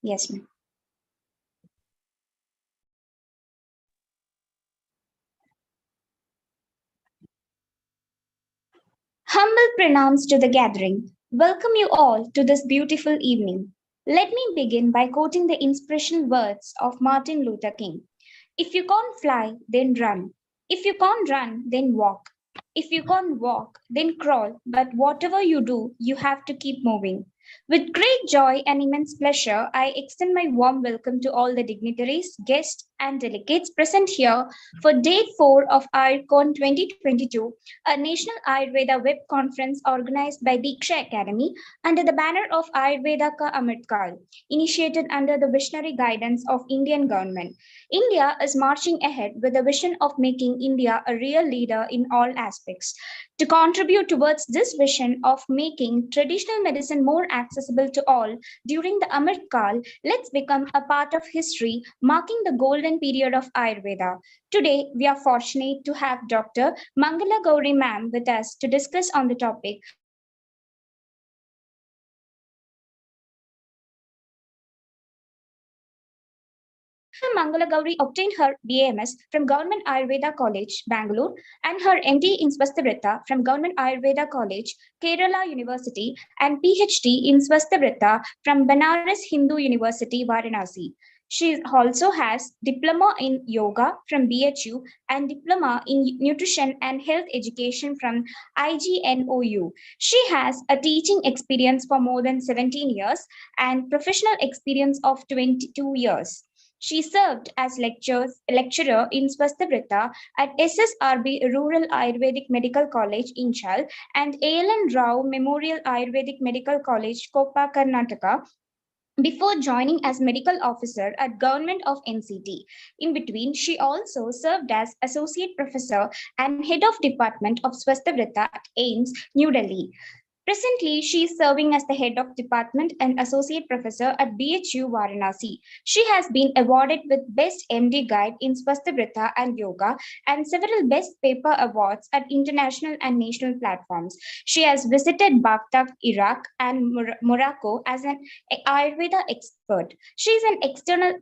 Yes, ma'am. Humble pronouns to the gathering. Welcome you all to this beautiful evening. Let me begin by quoting the inspirational words of Martin Luther King. If you can't fly, then run. If you can't run, then walk. If you can't walk, then crawl. But whatever you do, you have to keep moving. With great joy and immense pleasure, I extend my warm welcome to all the dignitaries, guests, and delegates present here for Day 4 of AyurCon 2022, a national Ayurveda web conference organized by DIKSHA Academy under the banner of Ayurveda Ka Amrit Kal, initiated under the visionary guidance of Indian government. India is marching ahead with a vision of making India a real leader in all aspects. To contribute towards this vision of making traditional medicine more accessible to all during the Amrit Kal, let's become a part of history marking the golden period of Ayurveda. Today, we are fortunate to have Dr. Mangala Gauri ma'am with us to discuss on the topic. Mangala Gauri obtained her BAMS from Government Ayurveda College, Bangalore, and her MD in Swastavrita from Government Ayurveda College, Kerala University, and PhD in Swastavrita from Banaras Hindu University, Varanasi. She also has diploma in yoga from BHU and diploma in nutrition and health education from IGNOU. She has a teaching experience for more than 17 years and professional experience of 22 years. She served as lecturer in Swastavrita at SSRB Rural Ayurvedic Medical College, Inchal, and ALN Rao Memorial Ayurvedic Medical College, Kopa, Karnataka, before joining as medical officer at Government of NCT. In between, she also served as associate professor and head of department of Swastavrita at AIIMS, New Delhi. Presently, she is serving as the head of department and associate professor at BHU Varanasi. She has been awarded with Best MD Guide in Swastavrita and Yoga and several Best Paper Awards at international and national platforms. She has visited Baghdad, Iraq, and Morocco as an Ayurveda expert. She is an external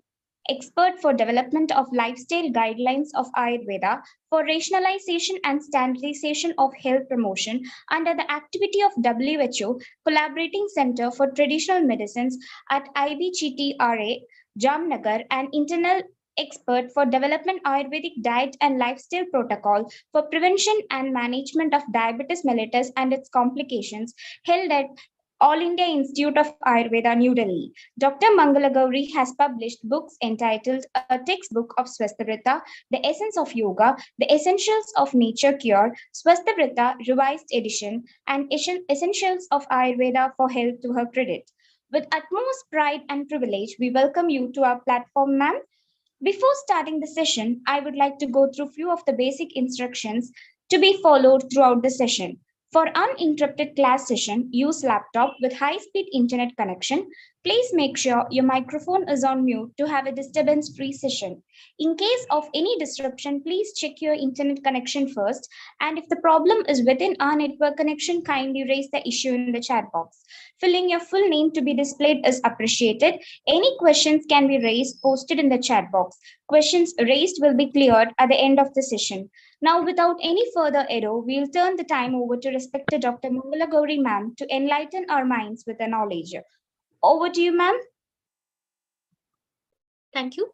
expert for development of lifestyle guidelines of Ayurveda for rationalization and standardization of health promotion under the activity of WHO Collaborating Center for Traditional Medicines at IBGTRA, Jamnagar, and internal expert for development Ayurvedic diet and lifestyle protocol for prevention and management of diabetes mellitus and its complications held at all India Institute of Ayurveda, New Delhi. Dr. Mangala Gauri has published books entitled A Textbook of Swastavrita, The Essence of Yoga, The Essentials of Nature Cure, Swastavrita Revised Edition, and Essentials of Ayurveda for Health to her credit. With utmost pride and privilege, we welcome you to our platform, ma'am. Before starting the session, I would like to go through a few of the basic instructions to be followed throughout the session. For uninterrupted class session, use laptop with high-speed internet connection. Please make sure your microphone is on mute to have a disturbance-free session. In case of any disruption, please check your internet connection first. And if the problem is within our network connection, kindly raise the issue in the chat box. Filling your full name to be displayed is appreciated. Any questions can be raised, posted in the chat box. Questions raised will be cleared at the end of the session. Now, without any further ado, we'll turn the time over to respected Dr. Mangala Gauri ma'am to enlighten our minds with the knowledge. Over to you, ma'am. Thank you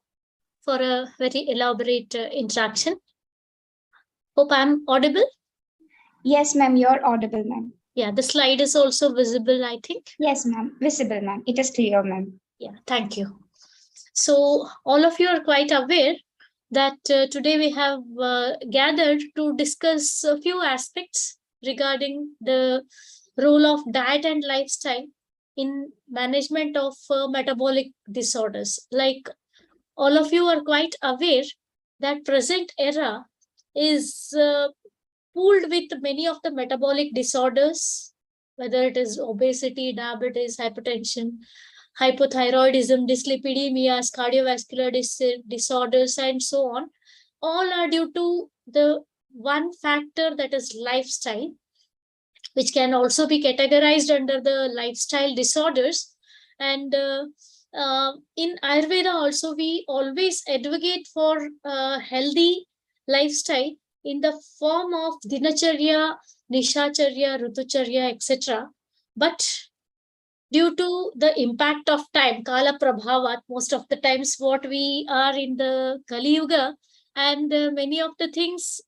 for a very elaborate introduction. Hope I'm audible. Yes, ma'am, you're audible, ma'am. Yeah, the slide is also visible, I think. Yes, ma'am, visible, ma'am. It is clear, ma'am. Yeah, thank you. So all of you are quite aware that today we have gathered to discuss a few aspects regarding the role of diet and lifestyle in management of metabolic disorders. Like all of you are quite aware that present era is pooled with many of the metabolic disorders, whether it is obesity, diabetes, hypertension, hypothyroidism, dyslipidemias, cardiovascular disorders, and so on. All are due to the one factor, that is lifestyle, which can also be categorized under the lifestyle disorders. And in Ayurveda also, we always advocate for healthy lifestyle in the form of dinacharya, nishacharya, rutucharya, etc. But due to the impact of time, kala prabhavat, most of the times what we are in the Kali Yuga, and many of the things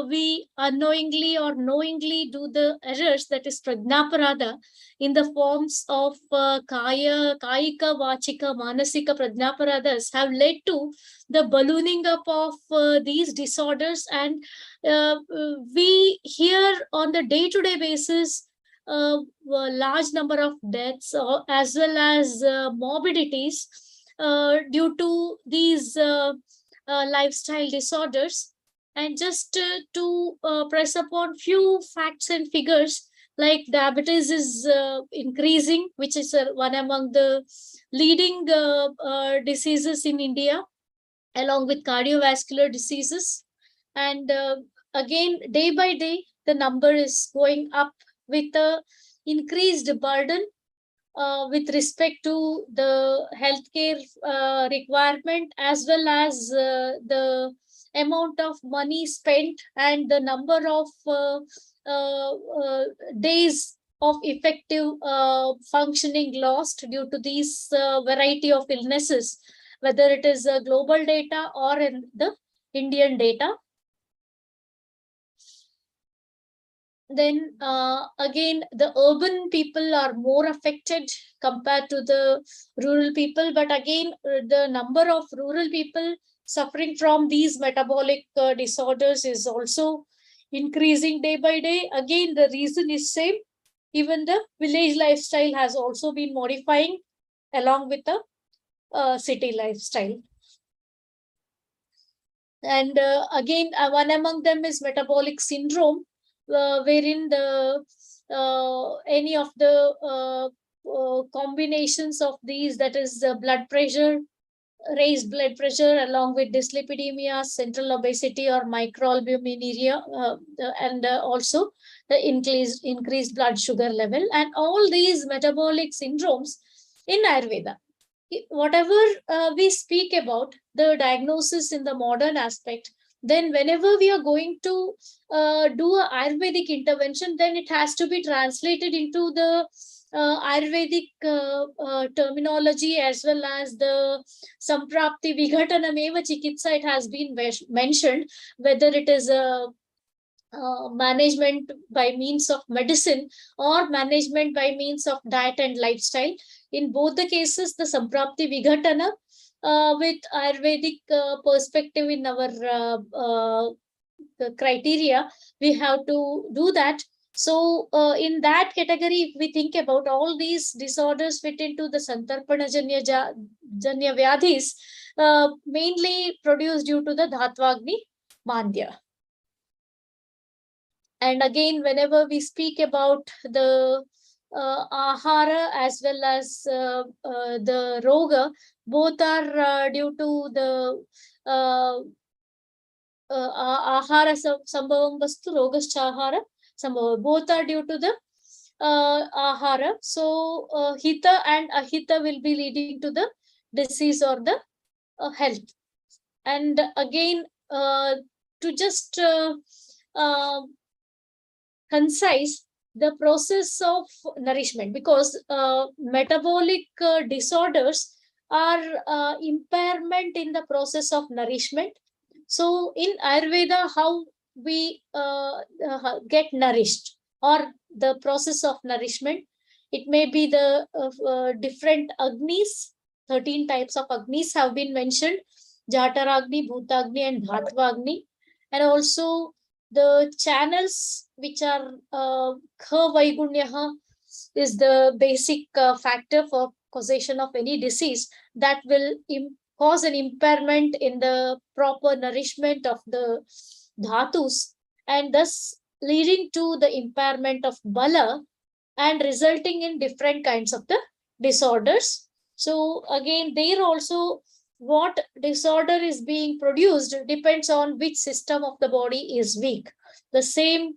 we unknowingly or knowingly do the errors, that is prajnaparada, in the forms of kayika, vachika, manasika prajnaparadas, have led to the ballooning up of these disorders. And we hear on the day-to-day basis a large number of deaths, as well as morbidities due to these lifestyle disorders. And just to press upon few facts and figures, like diabetes is increasing, which is one among the leading diseases in India, along with cardiovascular diseases. And again, day by day, the number is going up with a increased burden with respect to the healthcare requirement, as well as the amount of money spent and the number of days of effective functioning lost due to these variety of illnesses, whether it is global data or in the Indian data. Then again, the urban people are more affected compared to the rural people. But again, the number of rural people suffering from these metabolic disorders is also increasing day by day. Again, the reason is same. Even the village lifestyle has also been modifying along with the city lifestyle. And again, one among them is metabolic syndrome, wherein the any of the combinations of these, that is blood pressure, raised blood pressure, along with dyslipidemia, central obesity or microalbuminuria, and also the increased blood sugar level, and all these metabolic syndromes in Ayurveda. Whatever we speak about the diagnosis in the modern aspect, then whenever we are going to do a Ayurvedic intervention, then it has to be translated into the Ayurvedic terminology, as well as the Samprapti Vighatanameva Chikitsa. It has been mentioned, whether it is a management by means of medicine or management by means of diet and lifestyle. In both the cases, the Samprapti Vighatana with Ayurvedic perspective in our criteria, we have to do that. So in that category, if we think about all these disorders fit into the Santarpana Janya Vyadhis, mainly produced due to the Dhatvagni Mandya. And again, whenever we speak about the ahara as well as the roga, both are due to the ahara sambhavam vastu, rogascha ahara sambhava. Both are due to the ahara. So hita and ahita will be leading to the disease or the health. And again, to just concise the process of nourishment, because metabolic disorders are impairment in the process of nourishment. So in Ayurveda, how we get nourished, or the process of nourishment, it may be the different agnis. 13 types of agnis have been mentioned: Jataragni, Bhutagni, and Dhatvagni. And also the channels, which are Kha Vaigunya is the basic factor for causation of any disease, that will cause an impairment in the proper nourishment of the dhatus, and thus leading to the impairment of bala and resulting in different kinds of the disorders. So again, there also, what disorder is being produced depends on which system of the body is weak. The same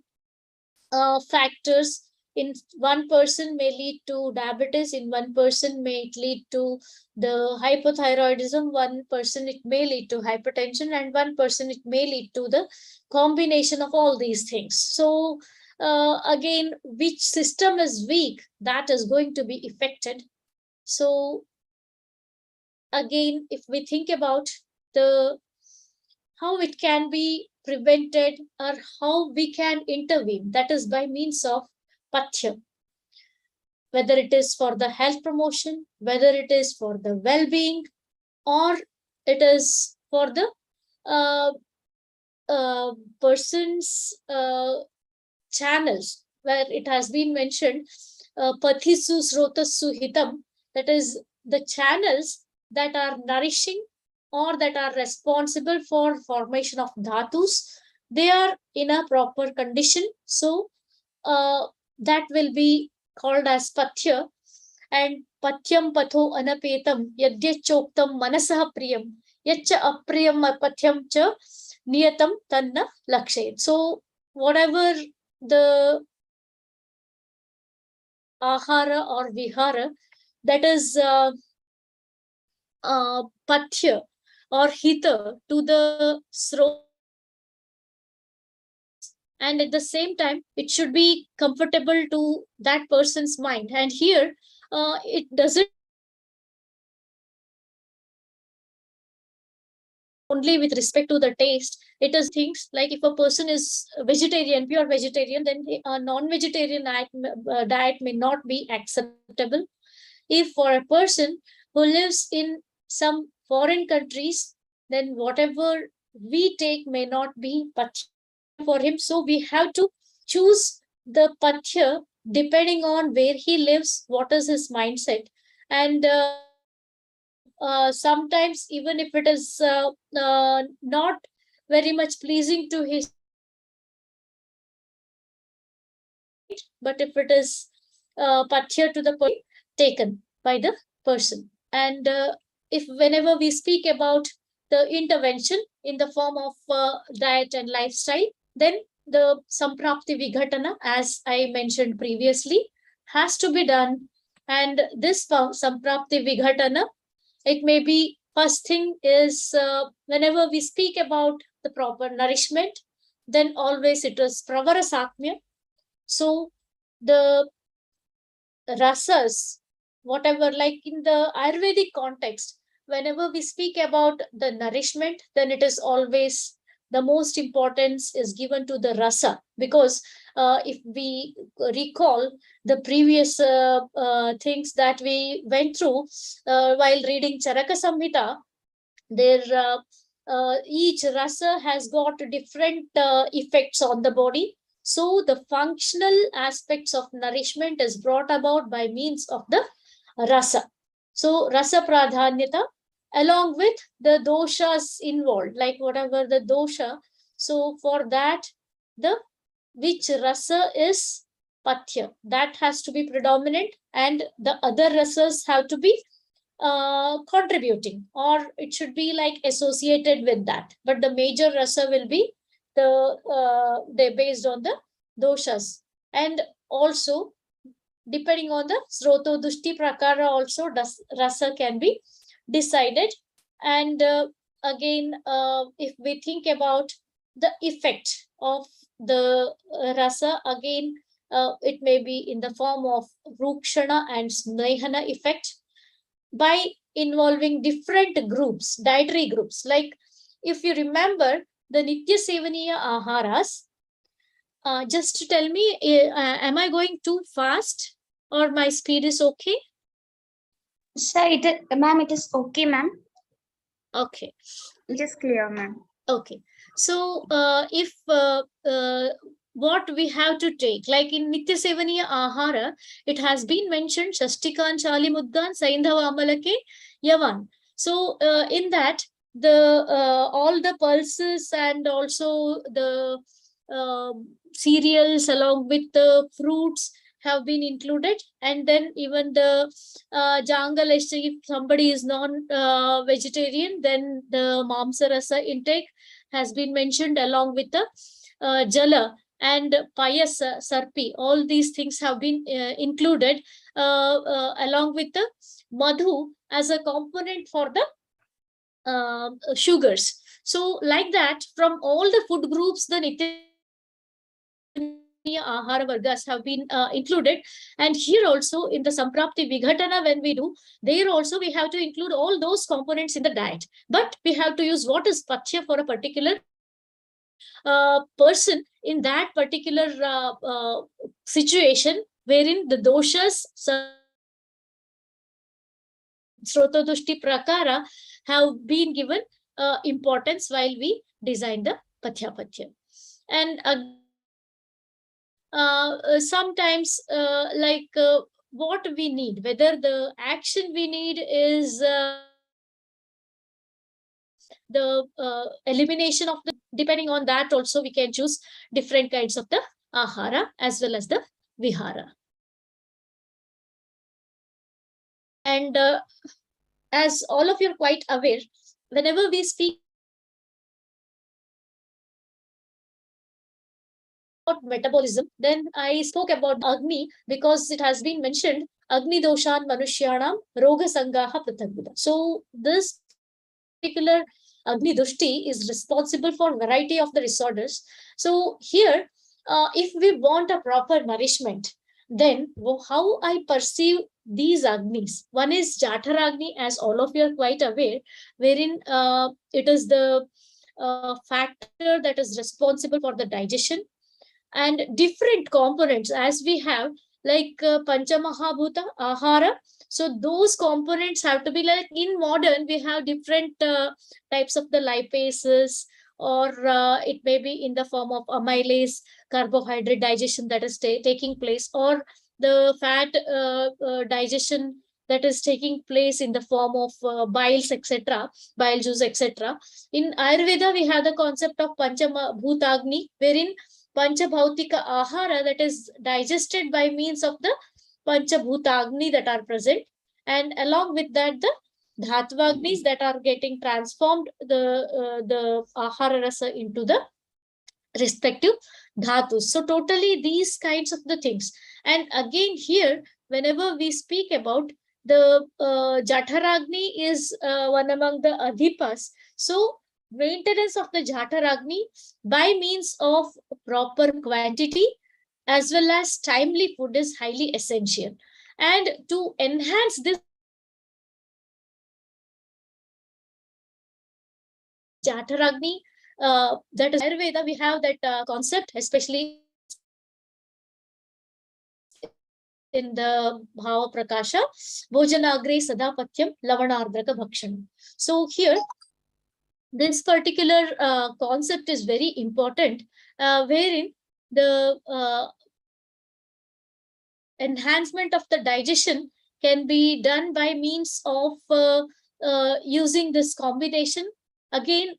factors in one person may lead to diabetes, in one person may it lead to the hypothyroidism, one person it may lead to hypertension, and one person it may lead to the combination of all these things. So again, which system is weak, that is going to be affected. So again, if we think about the how it can be prevented or how we can intervene, that is by means of pathya, whether it is for the health promotion, whether it is for the well-being, or it is for the uh, person's channels, where it has been mentioned pathisu srotasu hitam, that is the channels that are nourishing or that are responsible for formation of dhatus, they are in a proper condition. So that will be called as pathya. And pathyam patho anapetam yadyachoktam manasah priyam yacha apriyam patyam cha niyatam tanna lakshayat. So whatever the ahara or vihara, that is pathya or hita to the srot, and at the same time it should be comfortable to that person's mind. And here it doesn't only with respect to the taste, it is things like if a person is vegetarian, pure vegetarian, then a non-vegetarian diet may not be acceptable. If for a person who lives in some foreign countries, then whatever we take may not be pathya for him. So we have to choose the pathya depending on where he lives, what is his mindset. And sometimes even if it is not very much pleasing to his, but if it is pathya to the person taken by the person. And if whenever we speak about the intervention in the form of diet and lifestyle, then the samprapti vighatana, as I mentioned previously, has to be done. And this samprapti vighatana, it may be first thing is whenever we speak about the proper nourishment, then always it is pravara sakmya. So the rasas, whatever, like in the Ayurvedic context, whenever we speak about the nourishment, then it is always the most importance is given to the rasa, because if we recall the previous things that we went through while reading Charaka Samhita, there each rasa has got different effects on the body. So the functional aspects of nourishment is brought about by means of the rasa. So rasa pradhanyata, along with the doshas involved, like whatever the dosha. So for that, the which rasa is pathya, that has to be predominant, and the other rasas have to be contributing, or it should be like associated with that. But the major rasa will be they based on the doshas. And also depending on the sroto dushti prakara, also rasa can be decided. And again, if we think about the effect of the rasa, again it may be in the form of rukshana and snehana effect, by involving different groups, dietary groups. Like if you remember the Nitya Sevaniya Aharas, just tell me, am I going too fast or my speed is okay? Sir, ma'am, it is okay, ma'am. Okay. It is clear, ma'am. Okay. So if what we have to take, like in Nitya Sevaniya Ahara, it has been mentioned Shashtikan Chali Muddan Saindhava Amalake Yavan. So in that, the all the pulses and also the cereals along with the fruits have been included. And then even the jangal, if somebody is non-vegetarian, then the mamsa rasa intake has been mentioned along with the jala, and payasa, sarpi, all these things have been included along with the madhu as a component for the sugars. So like that, from all the food groups, the ahara vargas have been included. And here also in the samprapti vighatana, when we do, there also we have to include all those components in the diet. But we have to use what is pathya for a particular person in that particular situation, wherein the doshas, Srotodushti Prakara have been given importance while we design the Pathya. And sometimes what we need, whether the action we need is the elimination of the, depending on that also we can choose different kinds of the ahara as well as the vihara. And as all of you are quite aware, whenever we speak about metabolism, then I spoke about Agni because it has been mentioned, Agni doshan manushyanam roga sangaha pratagvida. So this particular Agni Dushti is responsible for a variety of the disorders. So here, if we want a proper nourishment, then how I perceive these Agnis. One is Jatharagni, as all of you are quite aware, wherein it is the factor that is responsible for the digestion, and different components as we have, like Panchamahabhuta, Ahara. So those components have to be like, in modern, we have different types of the lipases, or it may be in the form of amylase, carbohydrate digestion that is taking place, or the fat digestion that is taking place in the form of biles, etc., bile juice, etc. In Ayurveda, we have the concept of Panchabhutagni, wherein Panchabhautika ahara, that is digested by means of the Panchabhutagni that are present, and along with that the Dhatvagnis that are getting transformed the ahara rasa into the respective dhatus. So totally these kinds of the things. And again here, whenever we speak about the Jatharagni is one among the Adhipas. So maintenance of the Jatharagni by means of proper quantity as well as timely food is highly essential. And to enhance this Jatharagni, that is Ayurveda, we have that concept, especially in the Bhava Prakasha, Bhojanagre Sadapatyam Lavanardraka Bhakshanam. So here, this particular concept is very important, wherein the enhancement of the digestion can be done by means of using this combination. Again,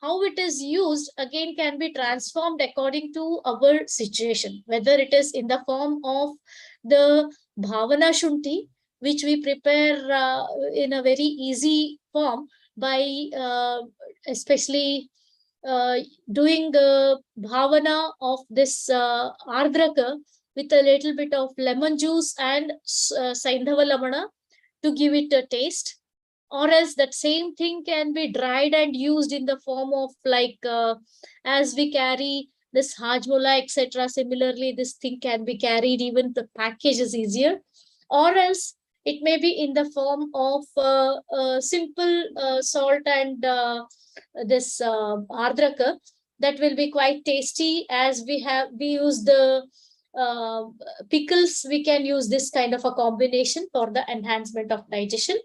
how it is used again can be transformed according to our situation, whether it is in the form of the Bhavana Shunti, which we prepare in a very easy form by especially doing the bhavana of this ardraka with a little bit of lemon juice and Saindhava Lamana to give it a taste. Or else that same thing can be dried and used in the form of like as we carry this hajmola, etc. Similarly, this thing can be carried, even the package is easier. Or else it may be in the form of simple salt and this ardraka that will be quite tasty. As we use the pickles, we can use this kind of a combination for the enhancement of digestion.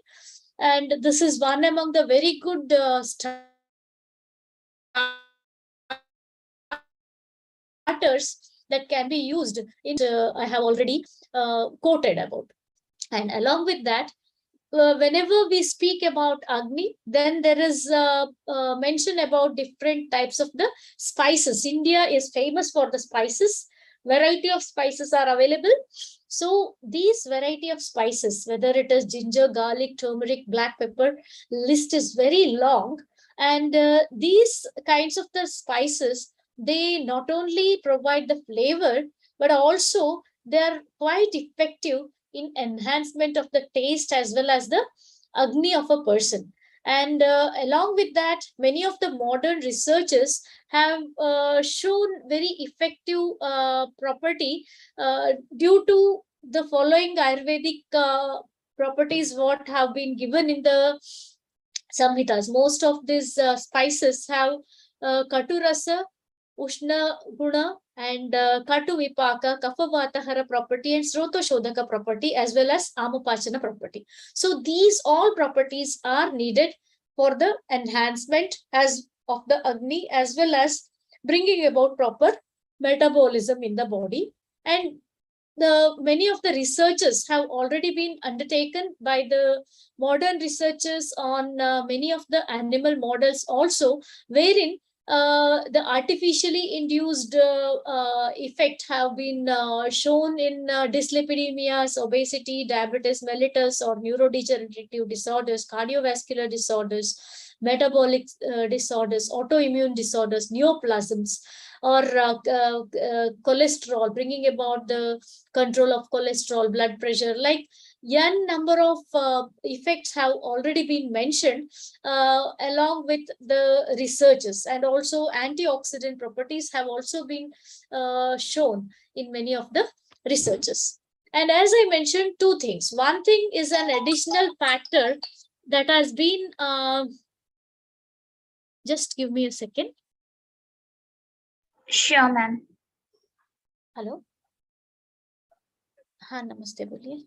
And this is one among the very good starters that can be used in I have already quoted about. And along with that, whenever we speak about Agni, then there is mention about different types of the spices. India is famous for the spices. Variety of spices are available. So these variety of spices, whether it is ginger, garlic, turmeric, black pepper, list is very long. And these kinds of the spices they not only provide the flavor, but also they are quite effective in enhancement of the taste as well as the agni of a person. And along with that, many of the modern researchers have shown very effective property due to the following Ayurvedic properties what have been given in the Samhitas. Most of these spices have Katurasa, Ushna Guna, and Katu Vipaka, Kafavatahara property, and Srotoshodhaka property, as well as Amapachana property. So these all properties are needed for the enhancement as of the Agni, as well as bringing about proper metabolism in the body. And the many of the researchers have already been undertaken by the modern researchers on many of the animal models also, wherein the artificially induced effect have been shown in dyslipidemias, obesity, diabetes mellitus, or neurodegenerative disorders, cardiovascular disorders, metabolic disorders, autoimmune disorders, neoplasms, or cholesterol, bringing about the control of cholesterol, blood pressure. Like n number of effects have already been mentioned along with the researchers, and also antioxidant properties have also been shown in many of the researchers. And as I mentioned, two things. One thing is an additional factor that has been just give me a second. Sure, ma'am. Hello, हाँ नमस्ते, बोलिए.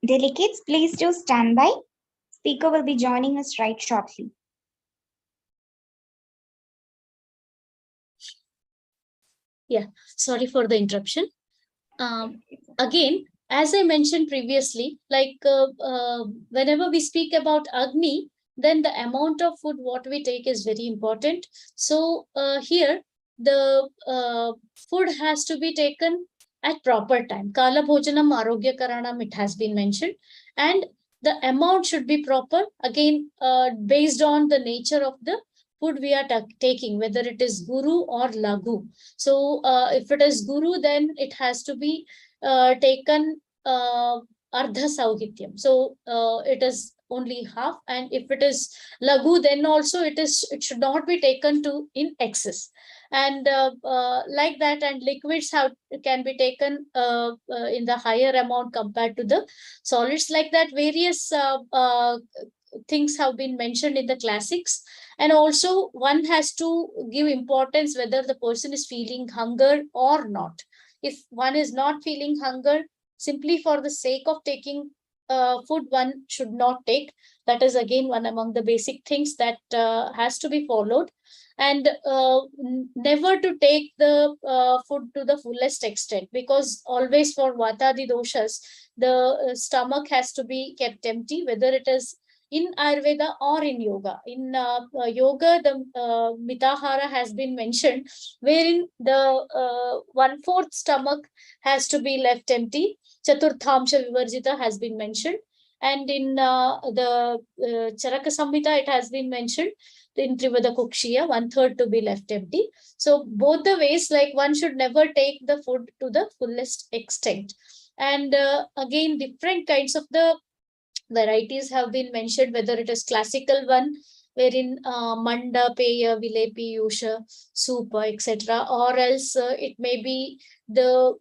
Delegates, please do stand by. Speaker will be joining us right shortly. Yeah, sorry for the interruption. Again, as I mentioned previously, like whenever we speak about Agni, then the amount of food what we take is very important. So here, the food has to be taken at proper time. Kala bhojanam arogya karanam, it has been mentioned. And the amount should be proper, again, based on the nature of the food we are taking, whether it is guru or lagu. So if it is guru, then it has to be taken ardha sauhityam. So it is only half, and if it is lagu, then also it should not be taken to in excess. And like that, and liquids can be taken in the higher amount compared to the solids. Like that, various things have been mentioned in the classics. And also one has to give importance whether the person is feeling hunger or not. If one is not feeling hunger, simply for the sake of taking food, one should not take. That is again one among the basic things that has to be followed. and never to take the food to the fullest extent, because always for Vatadi doshas, the stomach has to be kept empty, whether it is in Ayurveda or in yoga. In yoga, the mitahara has been mentioned, wherein the one-fourth stomach has to be left empty. Chaturthamsha Vivarjita has been mentioned. And in the Charaka Samhita, it has been mentioned in Trivada Kukshiya, one-third to be left empty. So both the ways, like one should never take the food to the fullest extent. And again, different kinds of the varieties have been mentioned, whether it is classical one, wherein manda, peya, vilepi, yusha, supa, etc., or else it may be the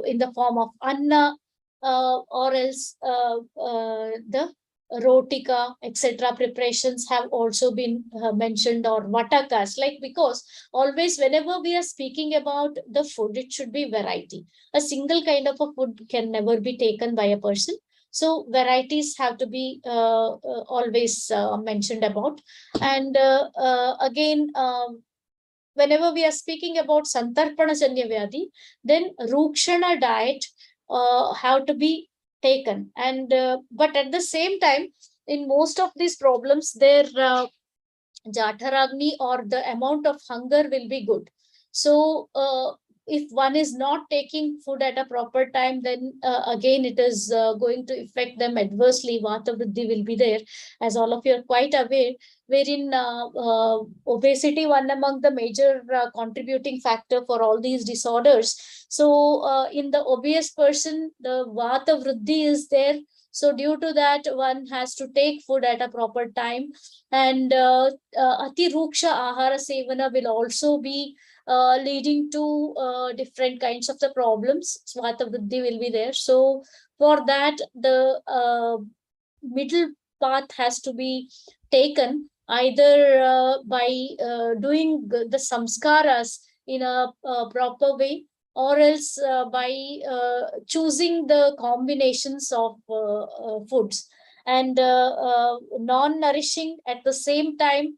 in the form of anna, or else the rotika, etc. preparations have also been mentioned, or vatakas. Like, because always whenever we are speaking about the food, it should be variety. A single kind of a food can never be taken by a person. So varieties have to be always mentioned about. And again, whenever we are speaking about Santarpana Janya Vyadhi, then Rukshana diet have to be taken. And but at the same time, in most of these problems, their Jatharagni or the amount of hunger will be good. So if one is not taking food at a proper time, then again it is going to affect them adversely. Vata Vriddhi will be there, as all of you are quite aware, wherein obesity, one among the major contributing factor for all these disorders. So in the obese person, the Vata Vriddhi is there. So due to that, one has to take food at a proper time. And Ati Ruksha Ahara Sevana will also be leading to different kinds of the problems. Swata Vriddhi will be there. So for that, the middle path has to be taken, either by doing the samskaras in a proper way, or else by choosing the combinations of foods, and non-nourishing at the same time,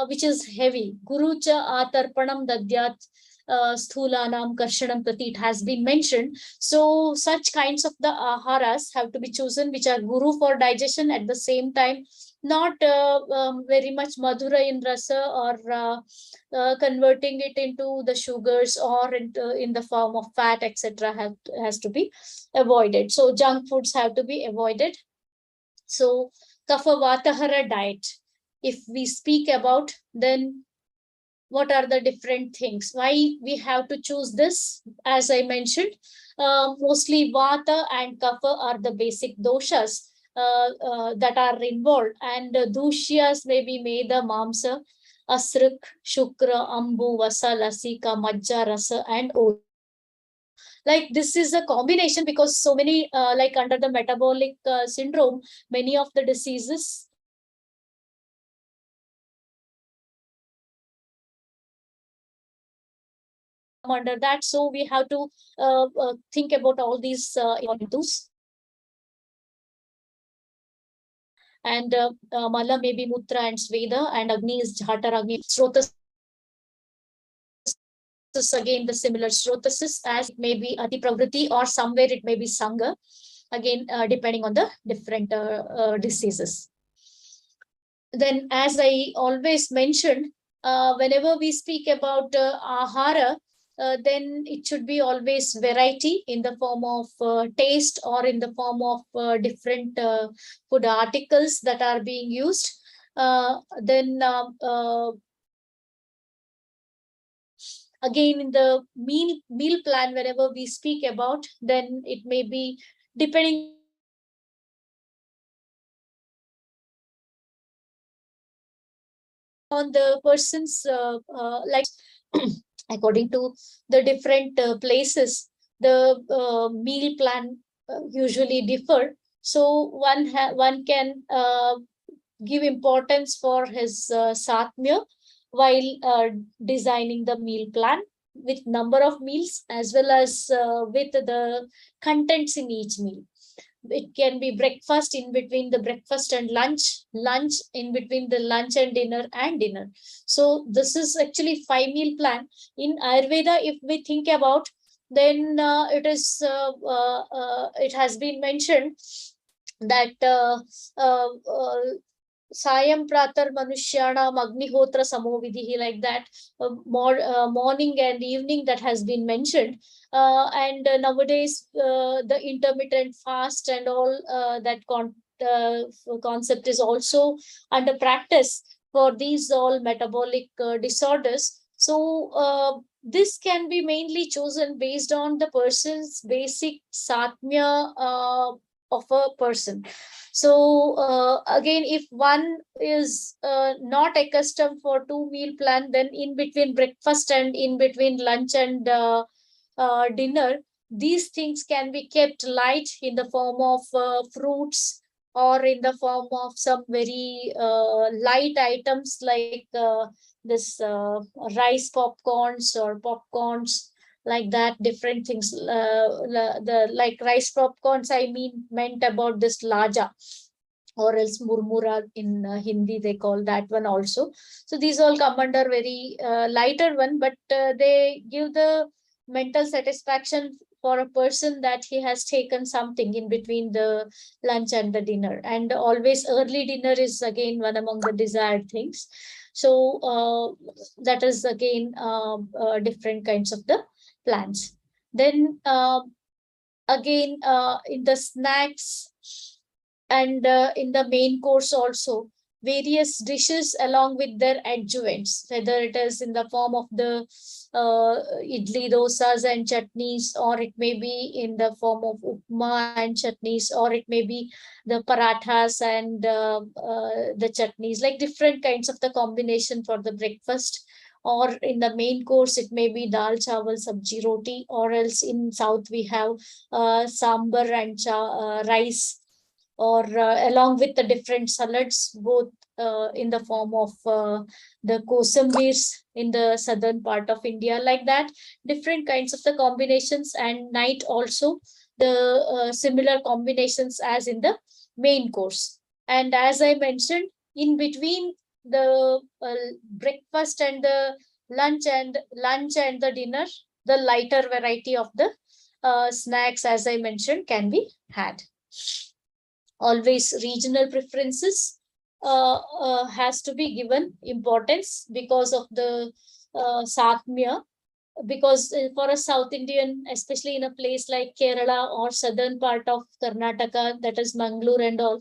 which is heavy. Guru cha atarpanam dadyat sthulanam karshanam prati, it has been mentioned. So such kinds of the aharas have to be chosen, which are guru for digestion, at the same time not very much madhura in rasa, or converting it into the sugars, or in the form of fat, etc., has to be avoided. So junk foods have to be avoided. So kapha vatahara diet, if we speak about, then what are the different things, why we have to choose this? As I mentioned, mostly vata and kapha are the basic doshas that are involved, and dushyas may be meda, mamsa, asrik, shukra, ambu, vasa, lasika, majja, rasa, and like this is a combination, because so many like under the metabolic syndrome, many of the diseases under that. So we have to think about all these issues. And Mala may be Mutra and Sveda, and Agni is Jhataragni. Srotas is again the similar Srotasis, as it may be Ati Pravriti, or somewhere it may be Sangha, again depending on the different diseases. Then, as I always mentioned, whenever we speak about ahara, then it should be always variety in the form of taste, or in the form of different food articles that are being used. Then again, in the meal plan, whenever we speak about, then it may be depending on the person's like according to the different places, the meal plan usually differ. So one can give importance for his satmya while designing the meal plan, with number of meals as well as with the contents in each meal. it can be breakfast in between the breakfast and lunch, lunch in between the lunch and dinner. So this is actually 5 meal plan in Ayurveda. If we think about, then it has been mentioned that Sayam Pratar Manushyana Agnihotra Samovidhi, like that, morning and evening, that has been mentioned. And nowadays, the intermittent fast and all concept is also under practice for these all metabolic disorders. So this can be mainly chosen based on the person's basic satmya of a person. So again, if one is not accustomed for 2 meal plan, then in between breakfast and in between lunch and dinner, these things can be kept light in the form of fruits, or in the form of some very light items like this rice popcorns or popcorns, like that, different things. The like rice popcorns, I meant about this laja, or else murmura in Hindi, they call that one also. So these all come under very lighter one, but they give the mental satisfaction for a person that he has taken something in between the lunch and the dinner. And always early dinner is again one among the desired things. So that is again different kinds of the plans. Then again, in the snacks and in the main course also, various dishes along with their adjuvants, whether it is in the form of the idli dosas and chutneys, or it may be in the form of upma and chutneys, or it may be the parathas and the chutneys, like different kinds of the combination for the breakfast. Or in the main course, it may be dal chawal sabji roti, or else in south we have sambar and rice, or along with the different salads, both in the form of the kosambirs in the southern part of India, like that, different kinds of the combinations. And night also, the similar combinations as in the main course. And as I mentioned, in between the breakfast and the lunch and the dinner, the lighter variety of the snacks, as I mentioned, can be had. Always regional preferences has to be given importance because of the satmya. Because for a South Indian, especially in a place like Kerala or southern part of Karnataka, that is Mangalore and all,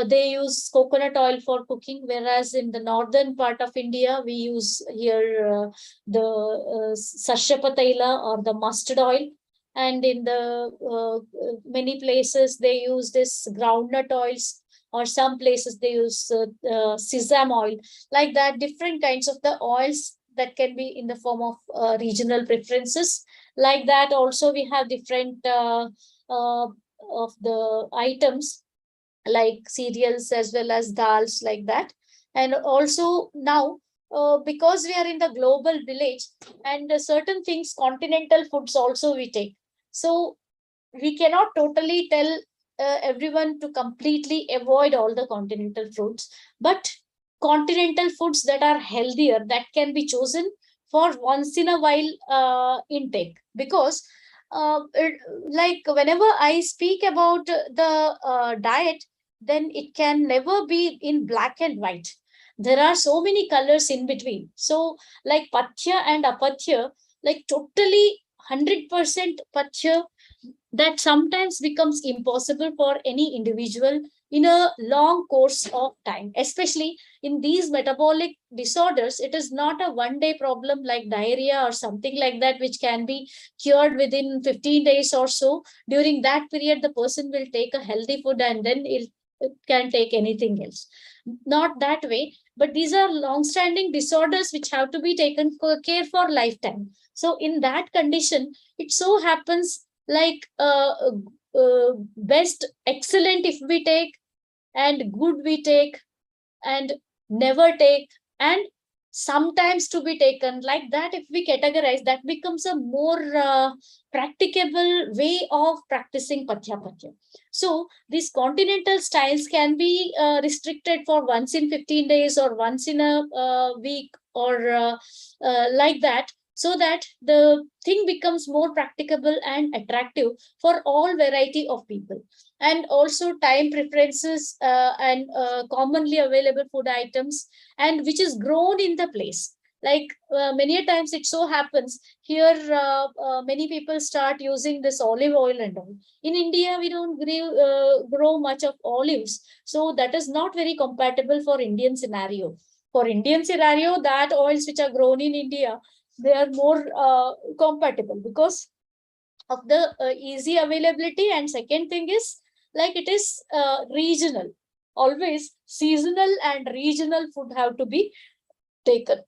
they use coconut oil for cooking, whereas in the northern part of India, we use here the sarshapa taila, or the mustard oil. And in the many places, they use this groundnut oils, or some places they use sesame oil, like that, different kinds of the oils that can be in the form of regional preferences. Like that, also we have different of the items, like cereals as well as dals, like that. And also now, because we are in the global village, and certain things, continental foods also we take. So we cannot totally tell everyone to completely avoid all the continental foods, but continental foods that are healthier, that can be chosen for once in a while intake. Because like whenever I speak about the diet, then it can never be in black and white. There are so many colors in between. So like pathya and apathya, like totally 100% pathya, that sometimes becomes impossible for any individual in a long course of time. Especially in these metabolic disorders, it is not a one day problem like diarrhea or something like that, which can be cured within 15 days or so. During that period, the person will take a healthy food, and then it can take anything else. Not that way, but these are long standing disorders which have to be taken care for lifetime. So in that condition, it so happens like best, excellent if we take, and good we take, and never take, and sometimes to be taken, like that. If we categorize, that becomes a more practicable way of practicing patyapatya. So these continental styles can be restricted for once in 15 days or once in a week, or like that, so that the thing becomes more practicable and attractive for all variety of people. And also time preferences and commonly available food items, and which is grown in the place. Like many a times it so happens here, many people start using this olive oil and all. In India, we don't grow much of olives, so that is not very compatible for Indian scenario. For Indian scenario, that oils which are grown in India, they are more compatible because of the easy availability. And second thing is, like, it is regional. Always seasonal and regional food have to be taken.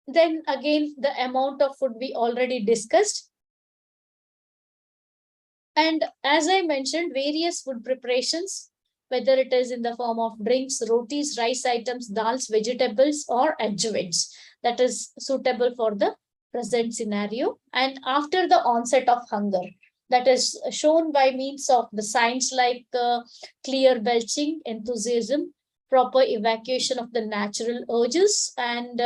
Then again, the amount of food we already discussed. And as I mentioned, various food preparations, whether it is in the form of drinks, rotis, rice items, dals, vegetables, or adjuvants, that is suitable for the present scenario. And after the onset of hunger, that is shown by means of the signs like clear belching, enthusiasm, proper evacuation of the natural urges, and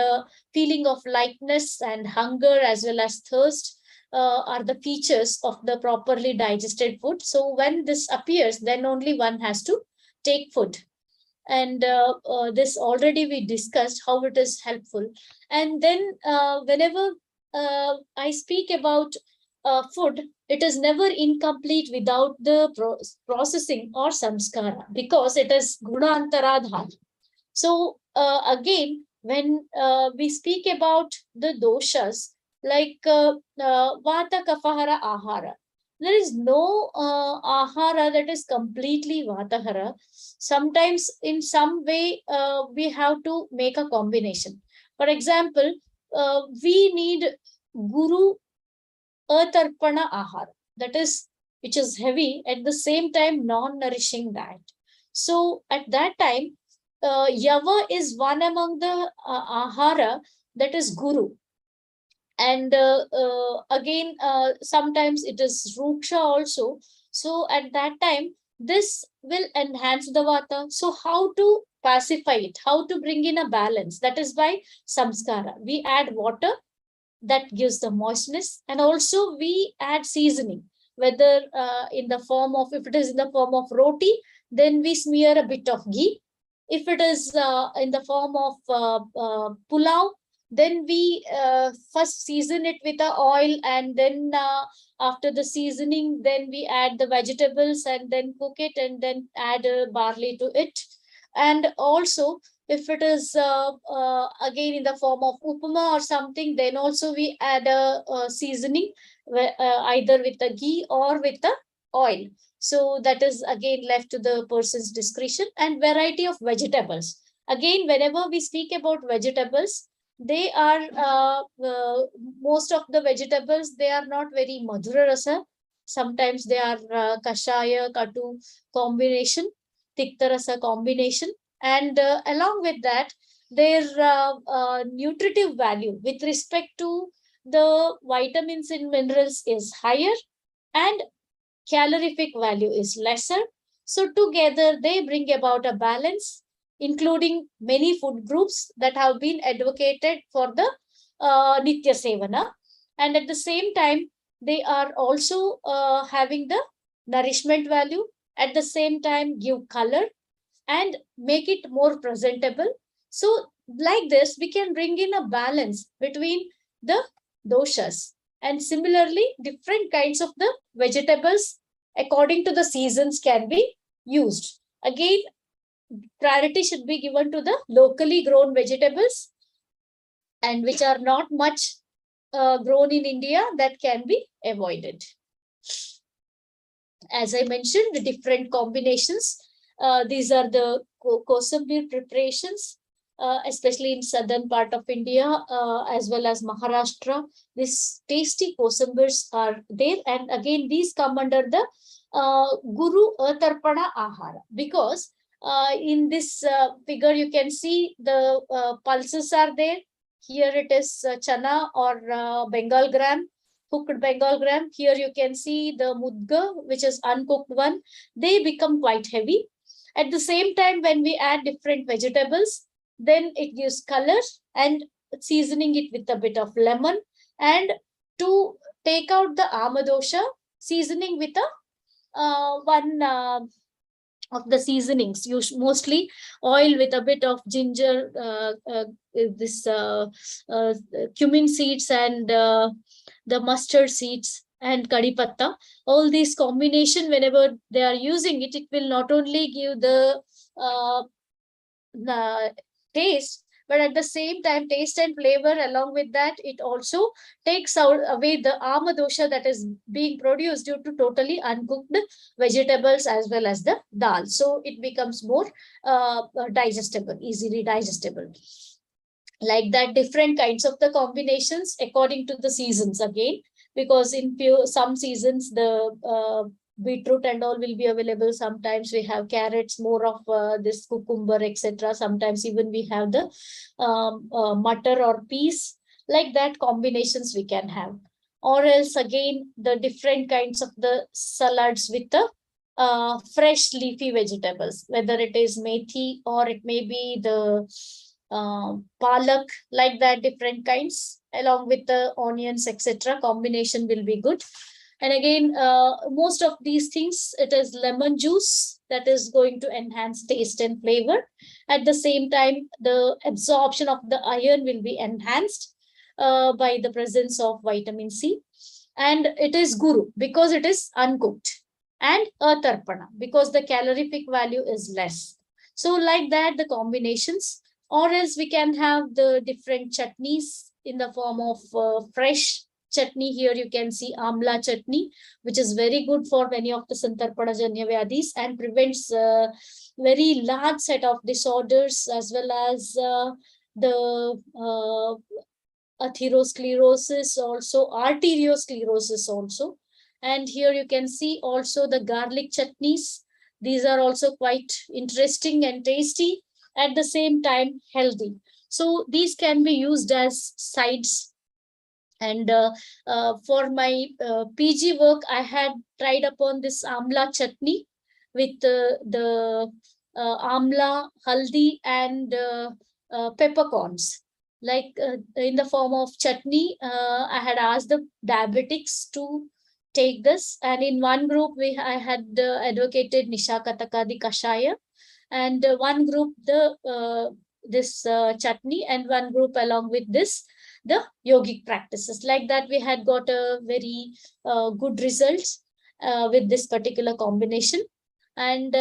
feeling of lightness and hunger as well as thirst, are the features of the properly digested food. So when this appears, then only one has to take food. And this already we discussed how it is helpful. And then whenever I speak about food, it is never incomplete without the processing or samskara, because it is gunantaradhar. So again, when we speak about the doshas, like vata kapahara ahara, there is no ahara that is completely vatahara. Sometimes in some way we have to make a combination. For example, we need guru atarpana ahara, that is, which is heavy, at the same time non-nourishing diet. So at that time, yava is one among the ahara, that is guru. And again, sometimes it is ruksha also. So at that time, this will enhance the vata. So how to pacify it, how to bring in a balance, that is by samskara. We add water, that gives the moistness, and also we add seasoning, whether in the form of, if it is in the form of roti, then we smear a bit of ghee. If it is in the form of pulao, then we first season it with the oil, and then after the seasoning, then we add the vegetables and then cook it, and then add barley to it. And also, if it is again in the form of upama or something, then also we add a seasoning, either with the ghee or with the oil. So that is again left to the person's discretion. And variety of vegetables. Again, whenever we speak about vegetables, they are most of the vegetables, they are not very madhura rasa. Sometimes they are kashaya, katu combination, tikta rasa combination. And along with that, their nutritive value with respect to the vitamins and minerals is higher, and calorific value is lesser. So together they bring about a balance, including many food groups that have been advocated for the Nitya Sevana. And at the same time, they are also having the nourishment value, at the same time give color and make it more presentable. So like this, we can bring in a balance between the doshas. And similarly, different kinds of the vegetables according to the seasons can be used. Again, priority should be given to the locally grown vegetables, and which are not much grown in India, that can be avoided. As I mentioned, the different combinations. These are the Kosambir preparations, especially in southern part of India, as well as Maharashtra. These tasty Kosambirs are there. And again, these come under the Guru Tarpana Ahara, because in this figure you can see the pulses are there. Here it is chana or Bengal gram, cooked Bengal gram. Here you can see the mudga, which is uncooked one. They become quite heavy. At the same time, when we add different vegetables, then it gives color, and seasoning it with a bit of lemon, and to take out the amadosha, seasoning with a one of the seasonings, mostly oil with a bit of ginger, this cumin seeds, and the mustard seeds and kadi patta. All these combination, whenever they are using it, it will not only give the taste, but at the same time, taste and flavor, along with that, it also takes out away the amadosha that is being produced due to totally uncooked vegetables as well as the dal. So it becomes more digestible, easily digestible. Like that, different kinds of the combinations according to the seasons again, because in some seasons the beetroot and all will be available. Sometimes we have carrots, more of this cucumber, etc. Sometimes even we have the mutter or peas. Like that, combinations we can have. Or else again, the different kinds of the salads with the fresh leafy vegetables, whether it is methi or it may be the palak, like that, different kinds along with the onions, etc. Combination will be good. And again, most of these things, it is lemon juice that is going to enhance taste and flavor. At the same time, the absorption of the iron will be enhanced by the presence of vitamin C. And it is guru because it is uncooked, and tarpana because the calorific value is less. So like that, the combinations. Or else we can have the different chutneys in the form of fresh chutney. Here you can see amla chutney, which is very good for many of the santarpada janya vyadis and prevents very large set of disorders, as well as the atherosclerosis, also arteriosclerosis also. And here you can see also the garlic chutneys. These are also quite interesting and tasty, at the same time healthy. So these can be used as sides. And for my PG work, I had tried upon this amla chutney with the amla, haldi, and peppercorns, like in the form of chutney. I had asked the diabetics to take this, and in one group I had advocated Nisha Katakadi Kashaya, and one group the this chutney, and one group along with this the yogic practices. Like that, we had got a very good results with this particular combination. And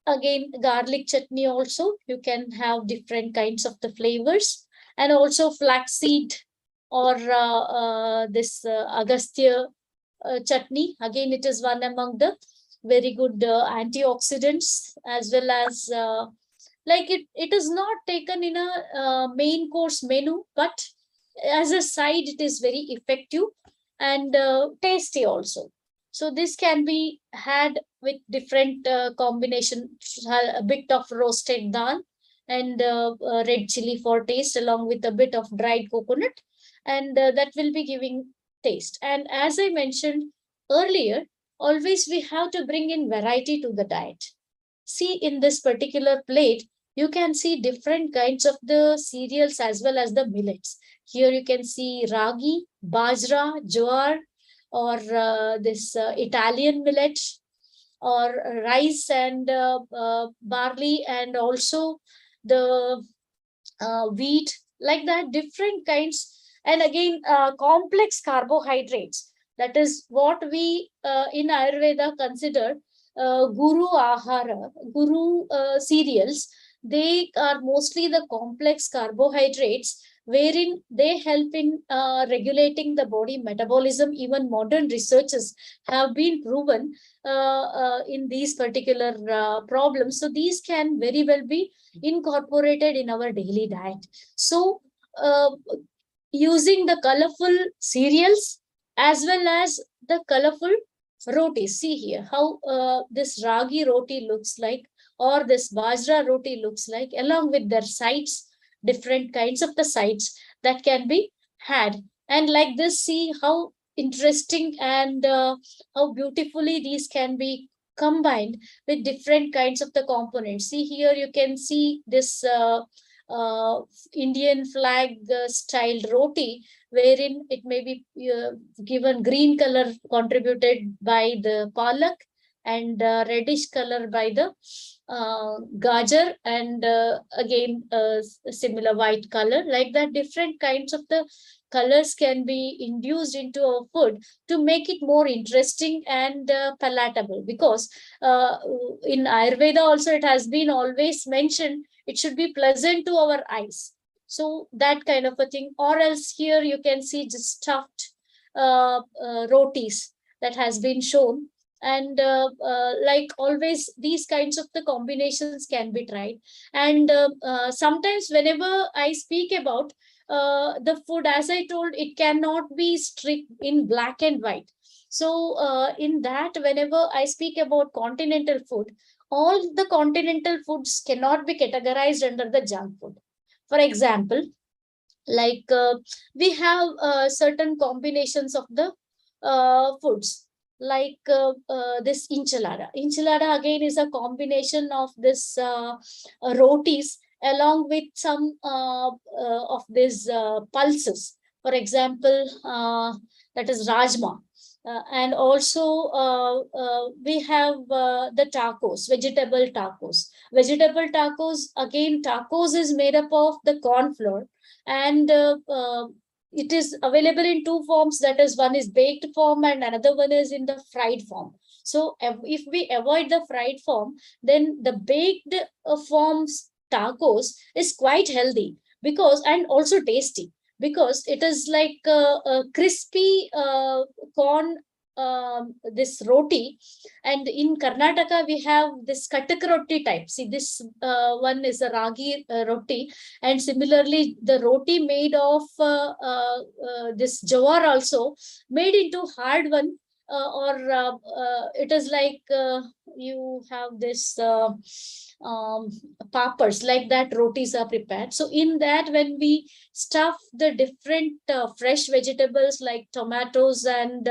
again, garlic chutney also, you can have different kinds of the flavors. And also flaxseed or this agastya chutney, again it is one among the very good antioxidants, as well as like it is not taken in a main course menu, but as a side it is very effective and tasty also. So this can be had with different combination, a bit of roasted dal and red chili for taste, along with a bit of dried coconut, and that will be giving taste. And as I mentioned earlier, always we have to bring in variety to the diet. See, in this particular plate, you can see different kinds of the cereals as well as the millets. Here you can see ragi, bajra, jowar, or this Italian millet, or rice and barley, and also the wheat, like that, different kinds. And again, complex carbohydrates. That is what we in Ayurveda consider guru ahara, guru cereals. They are mostly the complex carbohydrates, wherein they help in regulating the body metabolism. Even modern researchers have been proven in these particular problems. So these can very well be incorporated in our daily diet. So using the colorful cereals as well as the colorful roti. See here how this ragi roti looks like, or this bajra roti looks like, along with their sides, different kinds of the sides that can be had. And like this, see how interesting and how beautifully these can be combined with different kinds of the components. See here, you can see this Indian flag style roti, wherein it may be given green color contributed by the palak, and reddish color by the gajar, and again similar white color. Like that, different kinds of the colors can be induced into our food to make it more interesting and palatable. Because in Ayurveda also it has been always mentioned it should be pleasant to our eyes. So that kind of a thing. Or else here you can see just stuffed rotis that has been shown. And like always, these kinds of the combinations can be tried. And sometimes whenever I speak about the food, as I told, it cannot be strict in black and white. So in that, whenever I speak about continental food, all the continental foods cannot be categorized under the junk food. For example, like we have certain combinations of the foods, like this enchilada again is a combination of this rotis along with some of these pulses. For example, that is rajma. And also we have the tacos, vegetable tacos. Vegetable tacos, again, tacos is made up of the corn flour, and it is available in two forms. That is, one is baked form and another one is in the fried form. So if we avoid the fried form, then the baked forms tacos is quite healthy, because, and also tasty, because it is like a crispy corn, this roti. And in Karnataka we have this katak roti type. See, this one is a ragi roti, and similarly the roti made of this jawar also made into hard one. Or it is like you have this pappers, like that rotis are prepared. So in that, when we stuff the different fresh vegetables like tomatoes and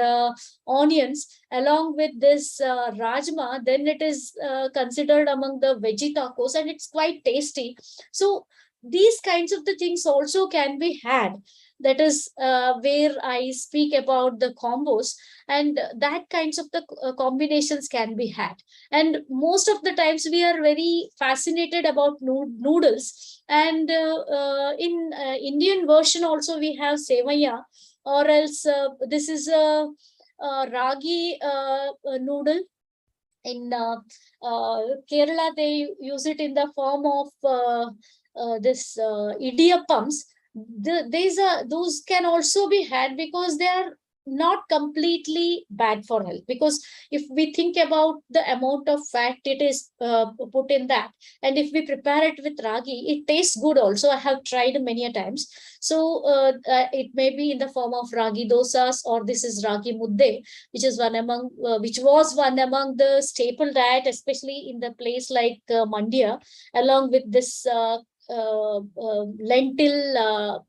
onions along with this rajma, then it is considered among the veggie tacos, and it's quite tasty. So these kinds of the things also can be had. That is where I speak about the combos, and that kinds of the combinations can be had. And most of the times we are very fascinated about noodles. And in Indian version also we have sevaya, or else this is a ragi noodle. In Kerala they use it in the form of this idiyappams. Those can also be had, because they are not completely bad for health. Because if we think about the amount of fat it is put in that, and if we prepare it with ragi, it tastes good also. I have tried many a times. So it may be in the form of ragi dosas, or this is ragi mudde, which is which was one among the staple diet, especially in the place like Mandya, along with this lentil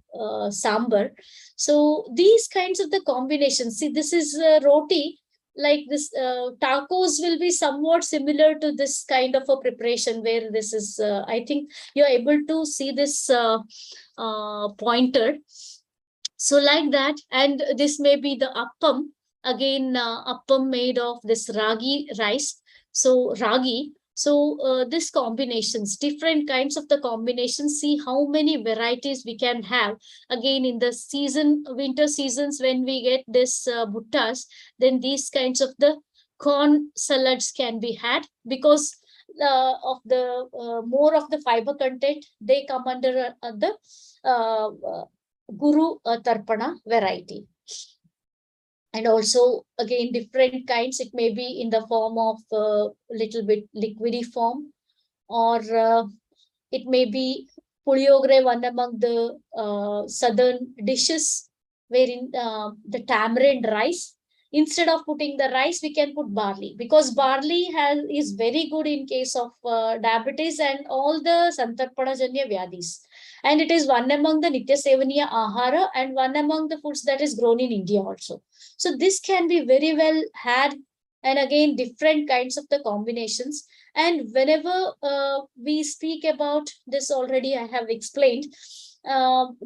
sambar. So these kinds of the combinations. See, this is roti. Like this, tacos will be somewhat similar to this kind of a preparation, where this is, I think you're able to see this pointer. So like that, and this may be the appam. Again, appam made of this ragi rice. So ragi. So this combinations, different kinds of the combinations. See how many varieties we can have. Again, in the season, winter seasons, when we get this buttas, then these kinds of the corn salads can be had, because of the more of the fiber content, they come under the Guru Tarpana variety. And also, again, different kinds. It may be in the form of a little bit liquidy form, or it may be puliyogre, one among the southern dishes, wherein the tamarind rice. Instead of putting the rice, we can put barley, because barley is very good in case of diabetes and all the santarpanajanya vyadis. And it is one among the Nitya Sevaniya Ahara and one among the foods that is grown in India also. So this can be very well had, and again, different kinds of the combinations. And whenever we speak about this, already I have explained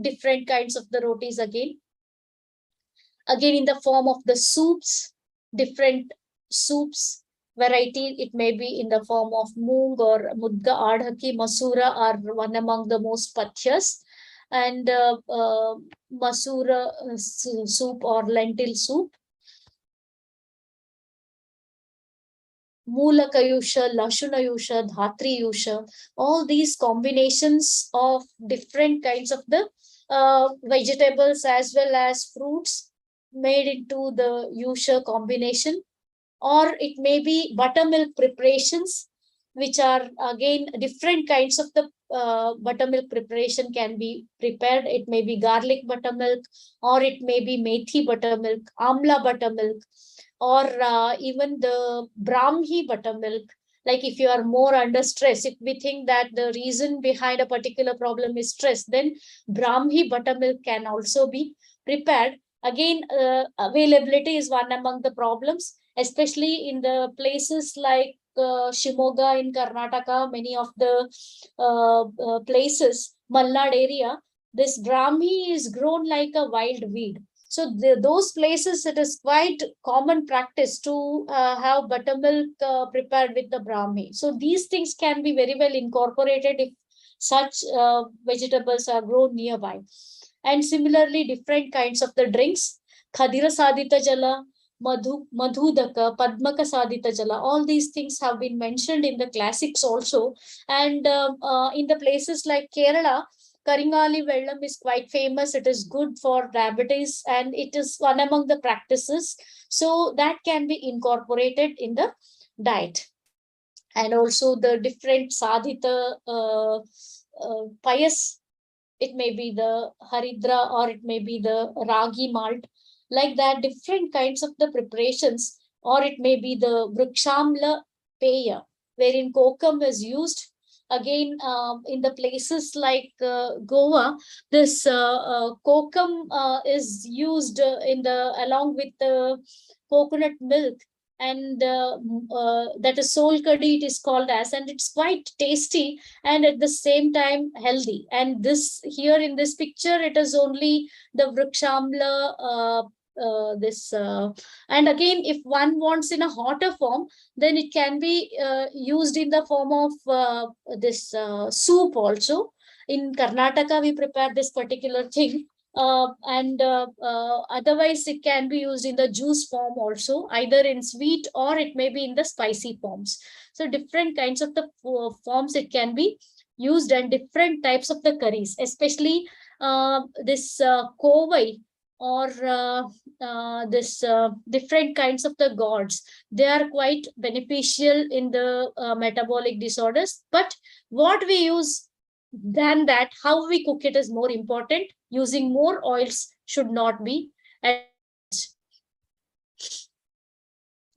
different kinds of the rotis again in the form of the soups, different soups variety. It may be in the form of moong or mudga, adhaki, masura are one among the most pathyas. And masura soup or lentil soup, Mulakayusha, Lashunayusha, Dhatriyusha, all these combinations of different kinds of the vegetables as well as fruits made into the Yusha combination. Or it may be buttermilk preparations, which are again different kinds of the buttermilk preparation can be prepared. It may be garlic buttermilk, or it may be methi buttermilk, amla buttermilk, or even the Brahmi buttermilk. Like if you are more under stress, if we think that the reason behind a particular problem is stress, then Brahmi buttermilk can also be prepared. Again, availability is one among the problems, especially in the places like Shimoga in Karnataka, many of the places, Malnad area, this Brahmi is grown like a wild weed. So those places, it is quite common practice to have buttermilk prepared with the Brahmi. So these things can be very well incorporated if such vegetables are grown nearby. And similarly, different kinds of the drinks, Khadira Sadita Jala, Madhudaka, Padmaka Sadita Jala, all these things have been mentioned in the classics also. And in the places like Kerala, Karingali Vellam is quite famous. It is good for diabetes and it is one among the practices. So that can be incorporated in the diet. And also the different sadhita pious, it may be the haridra or it may be the ragi malt, like that, different kinds of the preparations, or it may be the vrikshamla peya, wherein kokum is used. Again, in the places like Goa, this kokum is used in the along with the coconut milk, and that is sol kadi it is called as, and it's quite tasty and at the same time healthy. And this here in this picture, it is only the vrikshamla and again, if one wants in a hotter form, then it can be used in the form of this soup also. In Karnataka, we prepare this particular thing. And otherwise, it can be used in the juice form also, either in sweet or it may be in the spicy forms. So different kinds of the forms it can be used, and different types of the curries, especially this kovai, or this different kinds of the gourds, they are quite beneficial in the metabolic disorders. But what we use than that, how we cook it is more important. Using more oils should not be.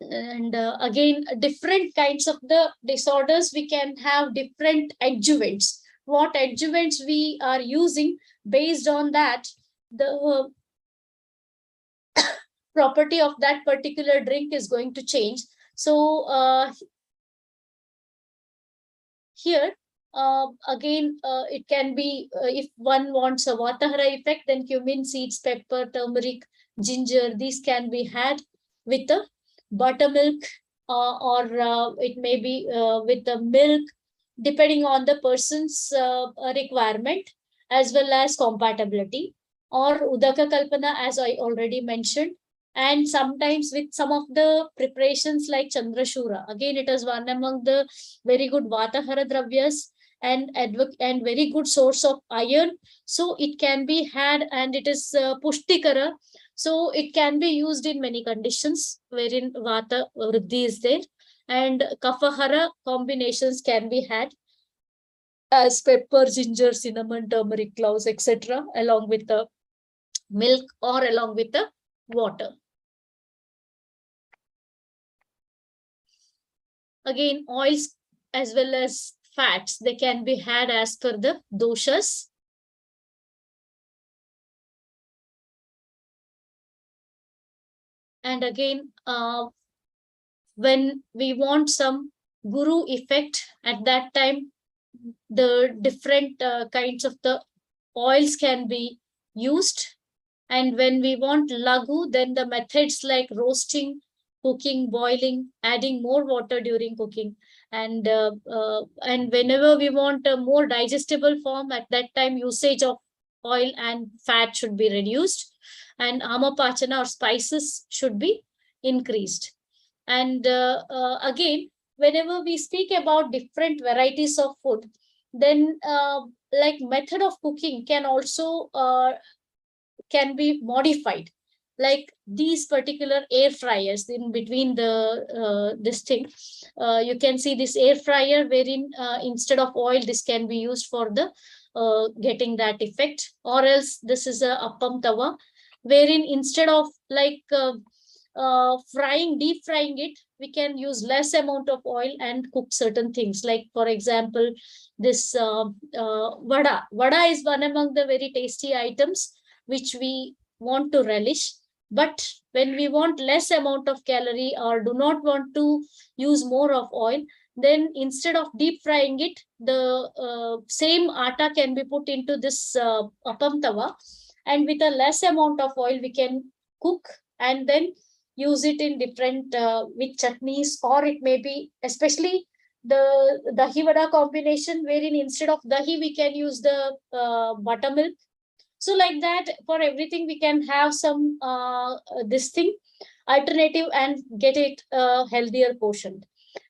And again, different kinds of the disorders, we can have different adjuvants. What adjuvants we are using, based on that, the property of that particular drink is going to change. So here again, it can be if one wants a Vatahara effect, then cumin seeds, pepper, turmeric, ginger, these can be had with the buttermilk, or it may be with the milk, depending on the person's requirement as well as compatibility. Or Udaka Kalpana, as I already mentioned. And sometimes with some of the preparations like Chandrashura, again, it is one among the very good Vatahara Dravyas, and very good source of iron. So it can be had, and it is Pushtikara. So it can be used in many conditions wherein Vata Vriddhi is there. And Kafahara combinations can be had as pepper, ginger, cinnamon, turmeric, cloves, etc., along with the milk or along with the water. Again, oils as well as fats, they can be had as per the doshas. And again, when we want some guru effect, at that time the different kinds of the oils can be used. And when we want lagu, then the methods like roasting, cooking, boiling, adding more water during cooking, and whenever we want a more digestible form, at that time usage of oil and fat should be reduced, and amapachana or spices should be increased. And again, whenever we speak about different varieties of food, then like method of cooking can also can be modified. Like these particular air fryers in between the this thing, you can see this air fryer wherein instead of oil, this can be used for the getting that effect. Or else this is a appam tawa, wherein instead of like deep frying it, we can use less amount of oil and cook certain things. Like for example, this vada is one among the very tasty items which we want to relish. But when we want less amount of calorie or do not want to use more of oil, then instead of deep frying it, the same atta can be put into this appam tawa, and with a less amount of oil we can cook, and then use it in different with chutneys. Or it may be especially the dahi vada combination, wherein instead of dahi we can use the buttermilk. So like that, for everything we can have some this thing alternative and get it healthier portion.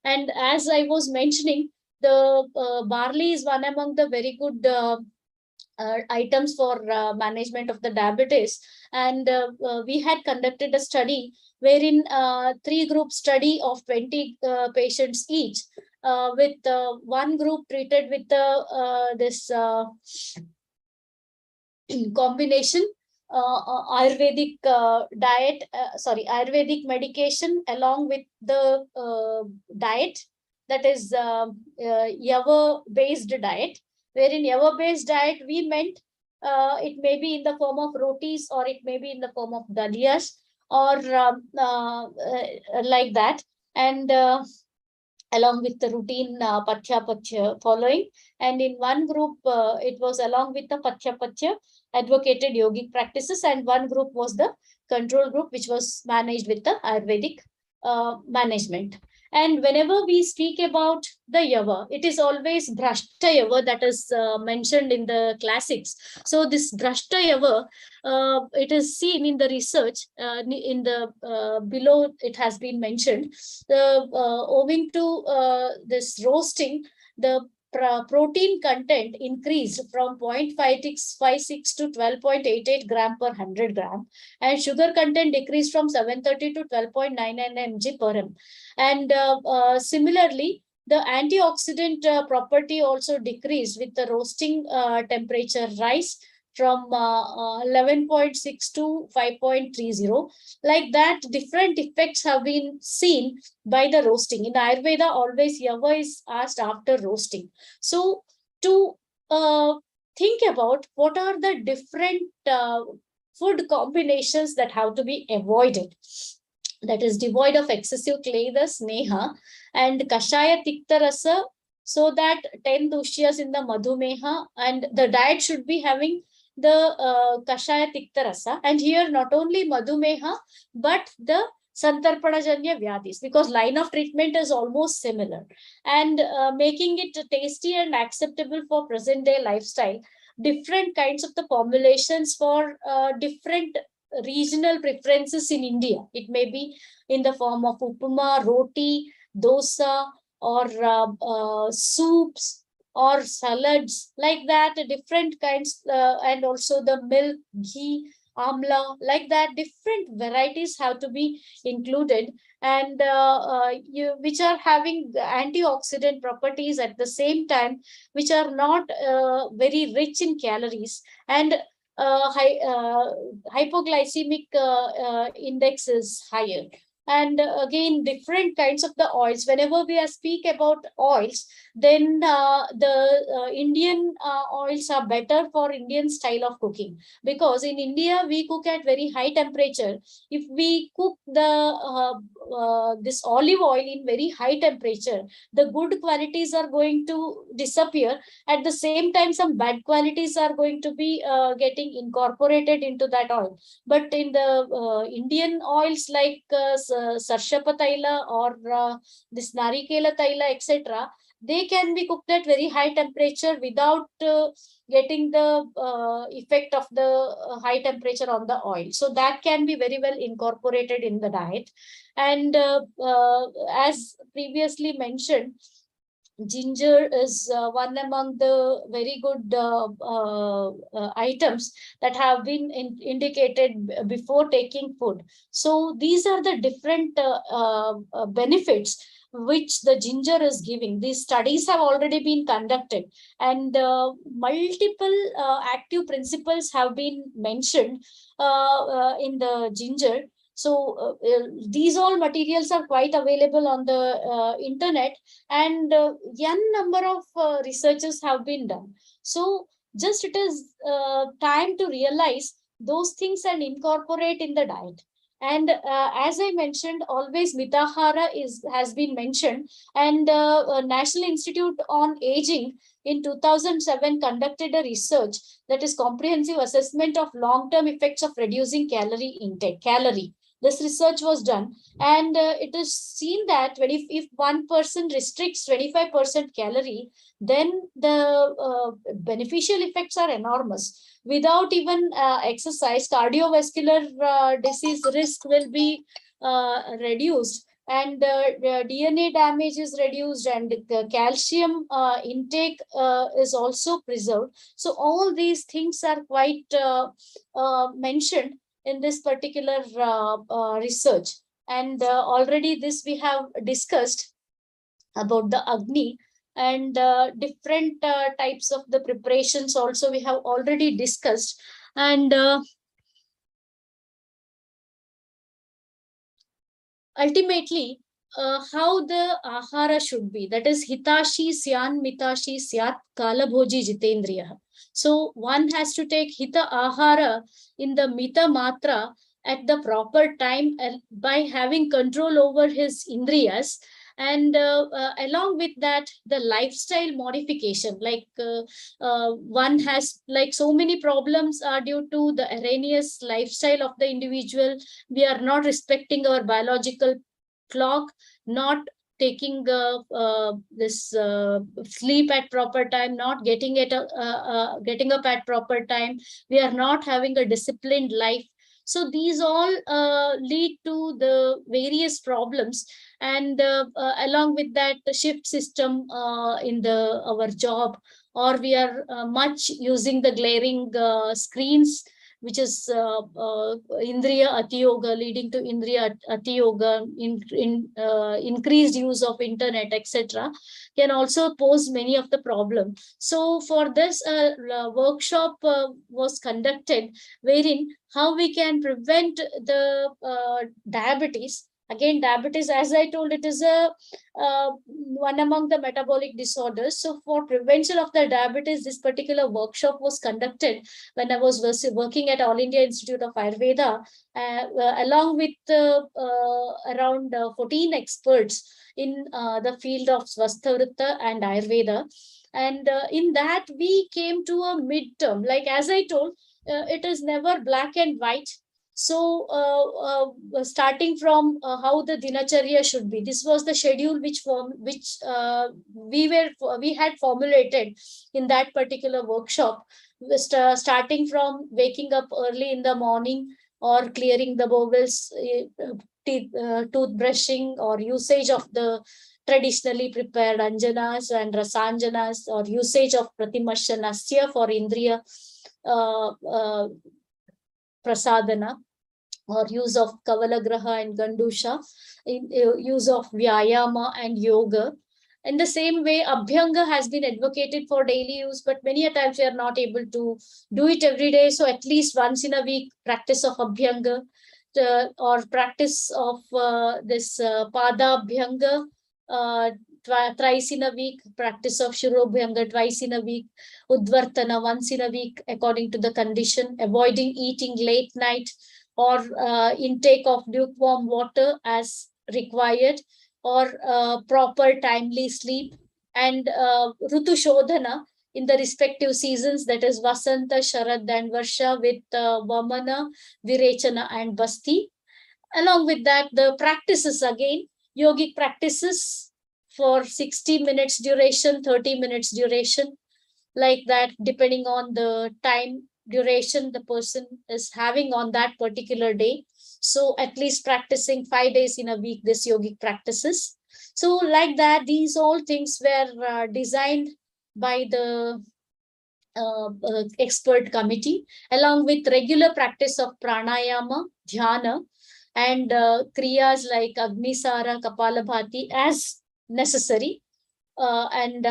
And as I was mentioning, the barley is one among the very good items for management of the diabetes. And we had conducted a study wherein 3 group study of 20 patients each, with one group treated with this combination Ayurvedic diet, Ayurvedic medication along with the diet, that is Yava based diet. Wherein Yava based diet we meant it may be in the form of rotis, or it may be in the form of daliyas, or like that. And along with the routine patya following. And in one group, it was along with the patya advocated yogic practices, and one group was the control group, which was managed with the Ayurvedic management. And whenever we speak about the Yava, it is always Brashta Yava that is mentioned in the classics. So this Brashta Yava, it is seen in the research in the below, it has been mentioned. Owing to this roasting, the protein content increased from 0.56 to 12.88 gram per 100 gram, and sugar content decreased from 730 to 12.99 mg per m. And similarly, the antioxidant property also decreased with the roasting temperature rise from 11.6 to 5.30. Like that, different effects have been seen by the roasting. In Ayurveda, always Yava is asked after roasting. So to think about what are the different food combinations that have to be avoided, that is devoid of excessive kleda sneha and kashaya tikta rasa, so that 10 dushyas in the madhumeha, and the diet should be having the kashaya tikta rasa. And here not only madhumeha but the santarpanajanya vyadis, because line of treatment is almost similar. And making it tasty and acceptable for present day lifestyle, different kinds of the formulations for different regional preferences in India. It may be in the form of upama, roti, dosa, or soups or salads, like that, different kinds, and also the milk, ghee, amla, like that, different varieties have to be included, and which are having antioxidant properties at the same time, which are not very rich in calories, and hypoglycemic index is higher. And again, different kinds of the oils. Whenever we are speak about oils, then the Indian oils are better for Indian style of cooking, because in India we cook at very high temperature. If we cook the this olive oil in very high temperature, the good qualities are going to disappear. At the same time, some bad qualities are going to be getting incorporated into that oil. But in the Indian oils like sarshapa taila or this narikela taila, etc., they can be cooked at very high temperature without getting the effect of the high temperature on the oil. So that can be very well incorporated in the diet. And as previously mentioned, ginger is one among the very good items that have been indicated before taking food. So these are the different benefits which the ginger is giving. These studies have already been conducted, and multiple active principles have been mentioned in the ginger. So these all materials are quite available on the internet, and n number of researches have been done. So just it is time to realize those things and incorporate in the diet. And as I mentioned, always mitahara has been mentioned, and National Institute on Aging in 2007 conducted a research, that is comprehensive assessment of long-term effects of reducing calorie intake. This research was done, and it is seen that if one person restricts 25% calorie, then the beneficial effects are enormous. Without even exercise, cardiovascular disease risk will be reduced, and DNA damage is reduced, and the calcium intake is also preserved. So all these things are quite mentioned in this particular research. And already this we have discussed about the Agni, and different types of the preparations also we have already discussed. And ultimately, how the ahara should be, that is hitashi syan mitashi syat kalabhoji jitendriya. So one has to take hita ahara in the mita matra at the proper time, by having control over his indriyas. And along with that, the lifestyle modification, like one has, like, so many problems are due to the erroneous lifestyle of the individual. We are not respecting our biological clock, not taking this sleep at proper time, not getting getting up at proper time. We are not having a disciplined life. So these all lead to the various problems. And along with that, the shift system in the our job, or we are much using the glaring screens, which is Indriya Atiyoga, leading to Indriya Atiyoga, increased use of internet, etc., can also pose many of the problems. So for this workshop was conducted, wherein how we can prevent the diabetes. Again, diabetes, as I told, it is a one among the metabolic disorders. So for prevention of the diabetes, this particular workshop was conducted when I was working at All India Institute of Ayurveda, along with around 14 experts in the field of Swasthavritta and Ayurveda. And in that, we came to a midterm. Like, as I told, it is never black and white. So starting from how the dinacharya should be, this was the schedule which we had formulated in that particular workshop. Starting from waking up early in the morning, or clearing the bowels, toothbrushing, or usage of the traditionally prepared anjanas and rasanjanas, or usage of pratimashanasya for indriya prasadana, or use of Kavalagraha and Gandusha, use of Vyayama and Yoga. In the same way, Abhyanga has been advocated for daily use, but many a times we are not able to do it every day. So at least once in a week, practice of Abhyanga. or practice of this Padabhyanga thrice in a week, practice of Shirobhyanga twice in a week, Udvartana once in a week according to the condition, avoiding eating late night or intake of lukewarm water as required, or proper timely sleep, and Rutu Shodhana in the respective seasons, that is Vasanta, Sharad and Varsha, with Vamana, Virechana and Basti. Along with that, the practices again, yogic practices for 60 minutes duration, 30 minutes duration, like that, depending on the time duration the person is having on that particular day. So at least practicing 5 days in a week, this yogic practices. So like that, these all things were designed by the expert committee, along with regular practice of pranayama, dhyana, and kriyas like Agnisara, Kapalabhati as necessary. And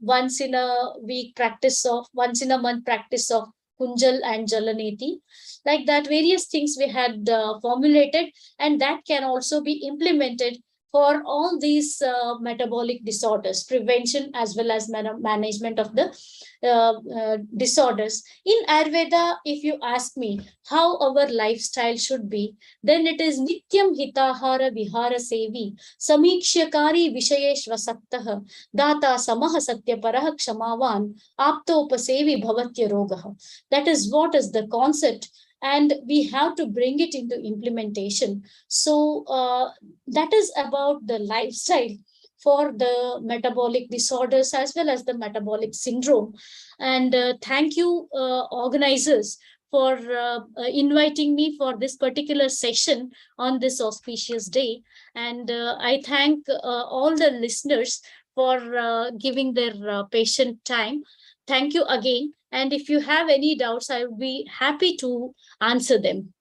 once in a week practice of, once in a month practice of Kunjal and Jalaneti. Like that, various things we had formulated, and that can also be implemented for all these metabolic disorders, prevention as well as management of the disorders. In Ayurveda, if you ask me how our lifestyle should be, then it is Nityam Hitahara Vihara Sevi, Samikshyakari Vishayeshvasaktah, Data Samaha Satyaparaha Kshamavan, Aptopasevi Bhavatya Rogaha. That is what is the concept, and we have to bring it into implementation. So that is about the lifestyle for the metabolic disorders as well as the metabolic syndrome. And thank you, organizers, for inviting me for this particular session on this auspicious day. And I thank all the listeners for giving their patient time. Thank you again. And if you have any doubts, I would be happy to answer them.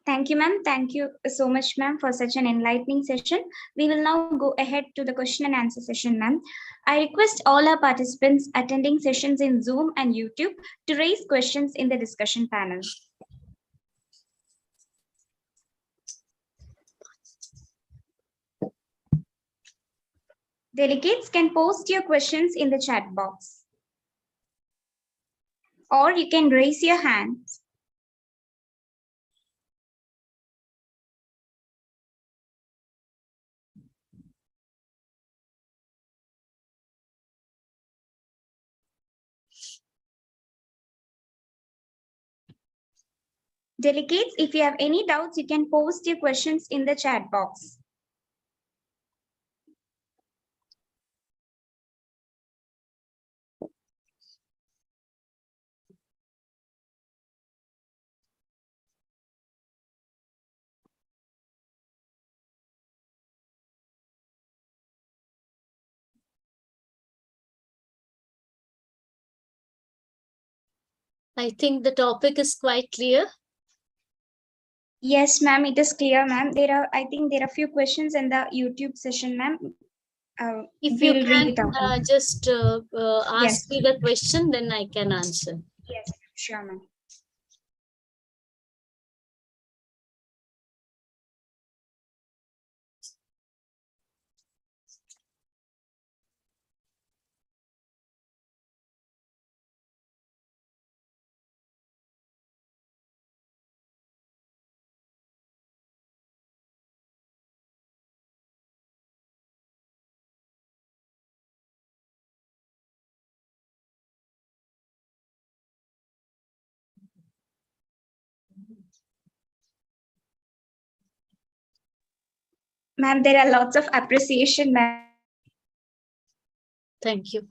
Thank you, ma'am. Thank you so much, ma'am, for such an enlightening session. We will now go ahead to the question and answer session, ma'am. I request all our participants attending sessions in Zoom and YouTube to raise questions in the discussion panel. Delegates can post your questions in the chat box, or you can raise your hands. Delegates, if you have any doubts, you can post your questions in the chat box. I think the topic is quite clear. Yes, ma'am, it is clear, ma'am. I think there are a few questions in the YouTube session, ma'am. If we'll you read can it out. just ask Yes. me the question, then I can answer. Yes, sure, ma'am. Ma'am, there are lots of appreciation, ma'am. Thank you.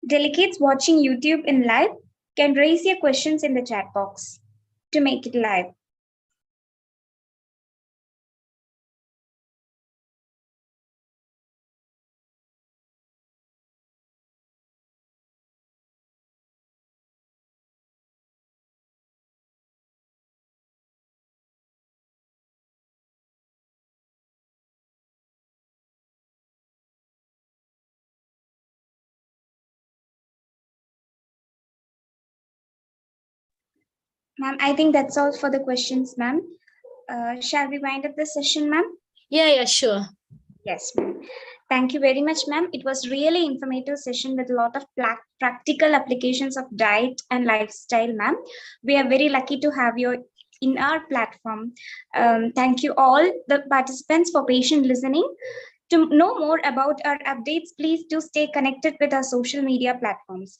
Delegates watching YouTube in live can raise your questions in the chat box to make it live. Ma'am, I think that's all for the questions, ma'am. Shall we wind up the session, ma'am? Yeah, sure. Yes, ma'am. Thank you very much, ma'am. It was really informative session with a lot of practical applications of diet and lifestyle, ma'am. We are very lucky to have you in our platform. Thank you all the participants for patient listening. To know more about our updates, please do stay connected with our social media platforms.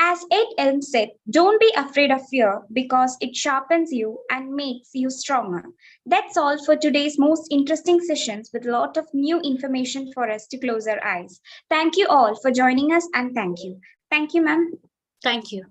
As Ed Elm said, don't be afraid of fear because it sharpens you and makes you stronger. That's all for today's most interesting sessions with a lot of new information for us to close our eyes. Thank you all for joining us and thank you. Thank you, ma'am. Thank you.